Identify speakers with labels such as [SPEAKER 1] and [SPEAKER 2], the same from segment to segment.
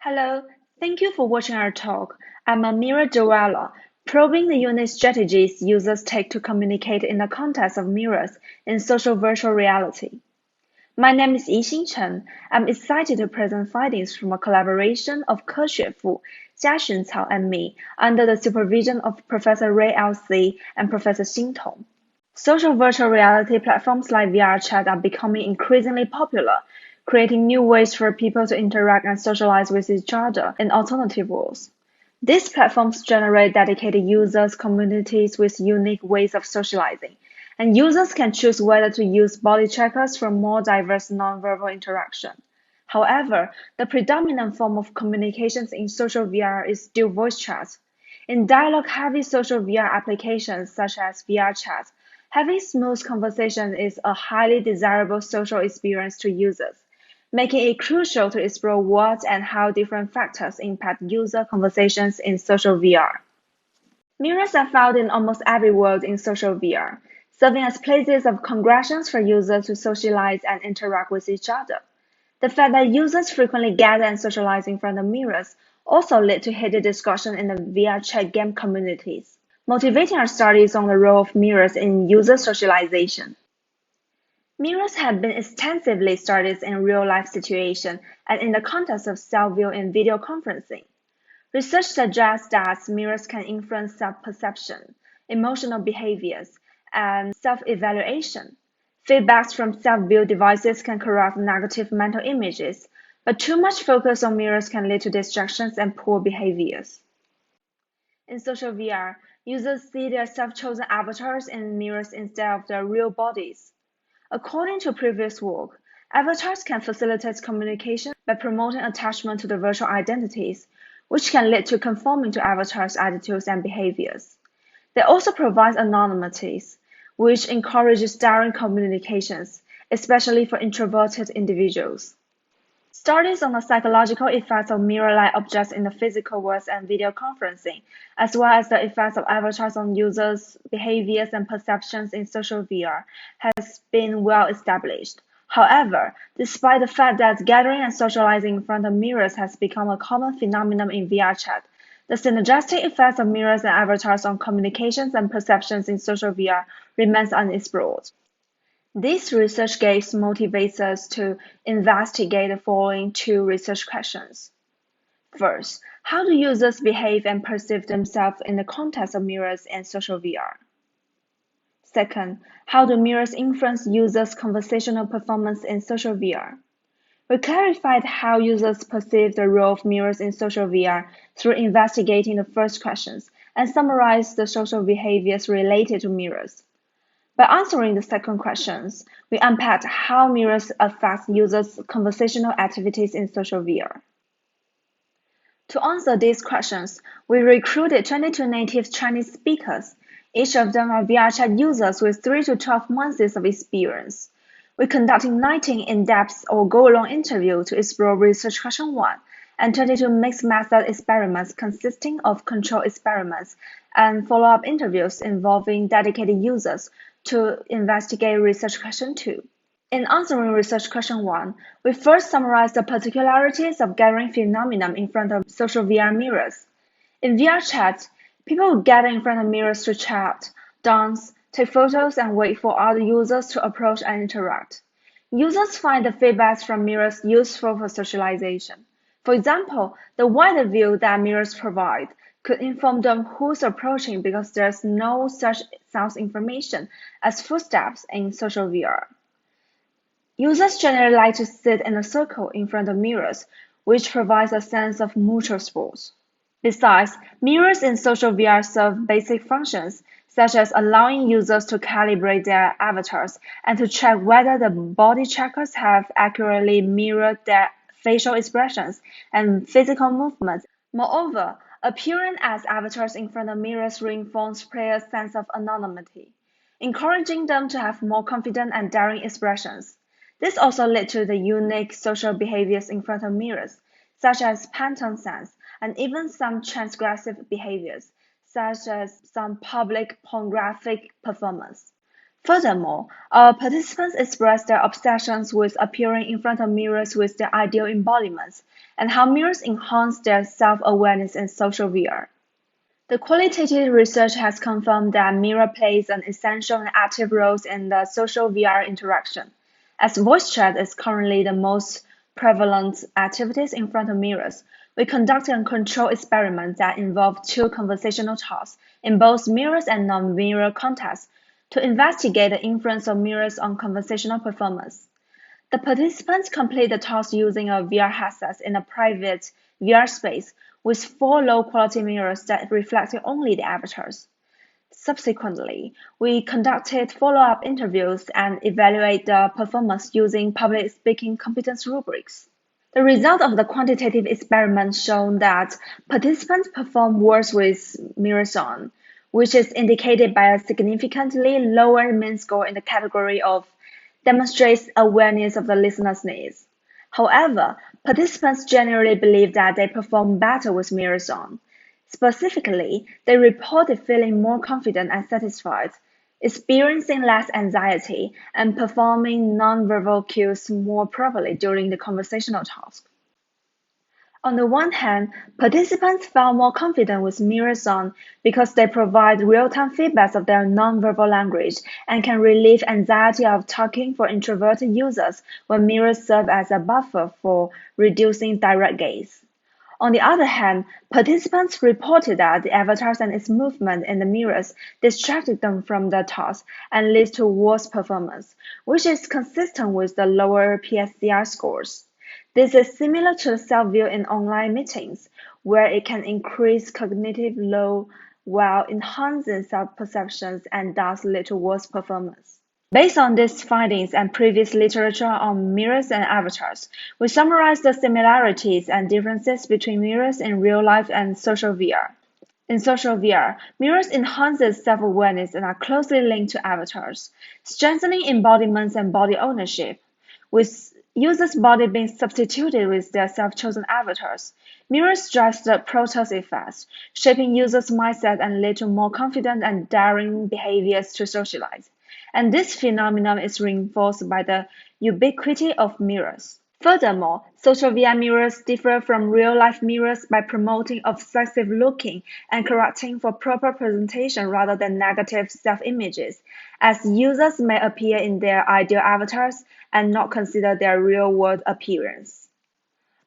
[SPEAKER 1] Hello, thank you for watching our talk. I'm a mirror developer, probing the unique strategies users take to communicate in the context of mirrors in social virtual reality. My name is Yixin Chen. I'm excited to present findings from a collaboration of Kexue, Jiaxun, and me under the supervision of Professor Ray L.C. and Professor Tong. Social virtual reality platforms like VRChat are becoming increasingly popular, creating new ways for people to interact and socialize with each other in alternative worlds. These platforms generate dedicated users communities with unique ways of socializing, and users can choose whether to use body checkers for more diverse nonverbal interaction. However, the predominant form of communications in social VR is still voice chat. In dialogue-heavy social VR applications such as VRChat, having smooth conversation is a highly desirable social experience to users, making it crucial to explore what and how different factors impact user conversations in social VR. Mirrors are found in almost every world in social VR, serving as places of congregations for users to socialize and interact with each other. The fact that users frequently gather and socialize in front of mirrors also led to heated discussion in the VRChat game communities, motivating our studies on the role of mirrors in user socialization. Mirrors have been extensively studied in real-life situations and in the context of self-view in video conferencing. Research suggests that mirrors can influence self-perception, emotional behaviors, and self-evaluation. Feedbacks from self-view devices can correct negative mental images, but too much focus on mirrors can lead to distractions and poor behaviors. In social VR, users see their self-chosen avatars in mirrors instead of their real bodies. According to previous work, avatars can facilitate communication by promoting attachment to the virtual identities, which can lead to conforming to avatars' attitudes and behaviors. They also provide anonymities, which encourages direct communications, especially for introverted individuals. Studies on the psychological effects of mirror-like objects in the physical world and video conferencing, as well as the effects of avatars on users' behaviors and perceptions in social VR, has been well established. However, despite the fact that gathering and socializing in front of mirrors has become a common phenomenon in VRChat, the synergistic effects of mirrors and avatars on communications and perceptions in social VR remains unexplored. This research case motivates us to investigate the following two research questions. First, how do users behave and perceive themselves in the context of mirrors and social VR? Second, how do mirrors influence users' conversational performance in social VR? We clarified how users perceive the role of mirrors in social VR through investigating the first questions and summarized the social behaviors related to mirrors. By answering the second questions, we unpacked how mirrors affect users' conversational activities in social VR. To answer these questions, we recruited 22 native Chinese speakers. Each of them are VRChat users with 3 to 12 months of experience. We conducted 19 in-depth or go-along interviews to explore research question 1 and 22 mixed method experiments consisting of control experiments and follow-up interviews involving dedicated users to investigate research question 2. In answering research question 1, we first summarized the particularities of gathering phenomenon in front of social VR mirrors. In VRChat, people gather in front of mirrors to chat, dance, take photos, and wait for other users to approach and interact. Users find the feedbacks from mirrors useful for socialization. For example, the wider view that mirrors provide could inform them who's approaching because there's no such sound information as footsteps in social VR. Users generally like to sit in a circle in front of mirrors, which provides a sense of mutual support. Besides, mirrors in social VR serve basic functions, such as allowing users to calibrate their avatars and to check whether the body checkers have accurately mirrored their facial expressions and physical movements. Moreover, appearing as avatars in front of mirrors reinforces players' sense of anonymity, encouraging them to have more confident and daring expressions. This also led to the unique social behaviors in front of mirrors, such as phantom sense, and even some transgressive behaviors, such as some public pornographic performance. Furthermore, our participants expressed their obsessions with appearing in front of mirrors with their ideal embodiments, and how mirrors enhance their self-awareness in social VR. The qualitative research has confirmed that mirror plays an essential and active role in the social VR interaction, as voice chat is currently the most prevalent activities in front of mirrors. We conducted a control experiment that involved two conversational tasks in both mirrors and non-mirror contexts to investigate the influence of mirrors on conversational performance. The participants complete the task using a VR headset in a private VR space with four low-quality mirrors that reflected only the avatars. Subsequently, we conducted follow-up interviews and evaluate the performance using public speaking competence rubrics. The result of the quantitative experiment showed that participants perform worse with mirrors on, which is indicated by a significantly lower mean score in the category of demonstrates awareness of the listener's needs. However, participants generally believe that they perform better with mirrors on. Specifically, they reported feeling more confident and satisfied, experiencing less anxiety, and performing nonverbal cues more properly during the conversational task. On the one hand, participants felt more confident with mirrors on because they provide real-time feedback of their nonverbal language and can relieve anxiety of talking for introverted users when mirrors serve as a buffer for reducing direct gaze. On the other hand, participants reported that the avatars and its movement in the mirrors distracted them from the task and led to worse performance, which is consistent with the lower PSCR scores. This is similar to the self-view in online meetings, where it can increase cognitive load while enhancing self-perceptions and thus lead to worse performance. Based on these findings and previous literature on mirrors and avatars, we summarize the similarities and differences between mirrors in real life and social VR. In social VR, mirrors enhances self-awareness and are closely linked to avatars, strengthening embodiments and body ownership. With users' body being substituted with their self-chosen avatars, mirrors drives the protos effect, shaping users' mindset and lead to more confident and daring behaviors to socialize. And this phenomenon is reinforced by the ubiquity of mirrors. Furthermore, social VR mirrors differ from real-life mirrors by promoting obsessive looking and correcting for proper presentation rather than negative self-images, as users may appear in their ideal avatars and not consider their real-world appearance.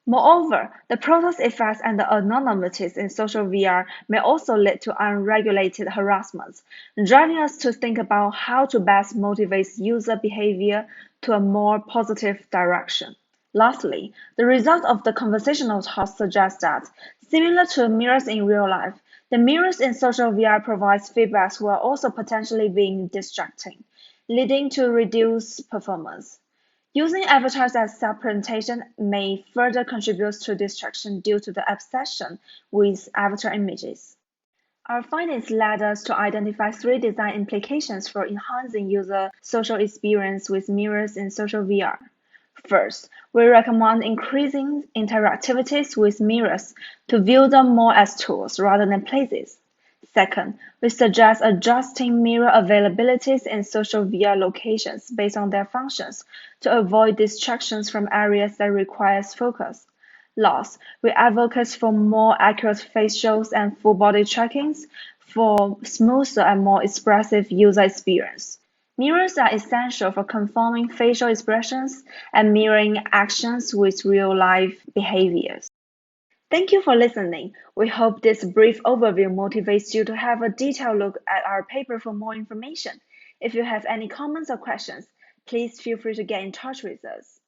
[SPEAKER 1] Moreover, the protos effects and the anonymities in social VR may also lead to unregulated harassment, driving us to think about how to best motivate user behavior to a more positive direction. Lastly, the result of the conversational task suggests that, similar to mirrors in real life, the mirrors in social VR provides feedbacks while also potentially being distracting, leading to reduced performance. Using avatars as self-presentation may further contribute to distraction due to the obsession with avatar images. Our findings led us to identify three design implications for enhancing user social experience with mirrors in social VR. First, we recommend increasing interactivities with mirrors to view them more as tools rather than places. Second, we suggest adjusting mirror availabilities in social VR locations based on their functions to avoid distractions from areas that require focus. Last, we advocate for more accurate facials and full body trackings for smoother and more expressive user experience. Mirrors are essential for conforming facial expressions and mirroring actions with real-life behaviors. Thank you for listening. We hope this brief overview motivates you to have a detailed look at our paper for more information. If you have any comments or questions, please feel free to get in touch with us.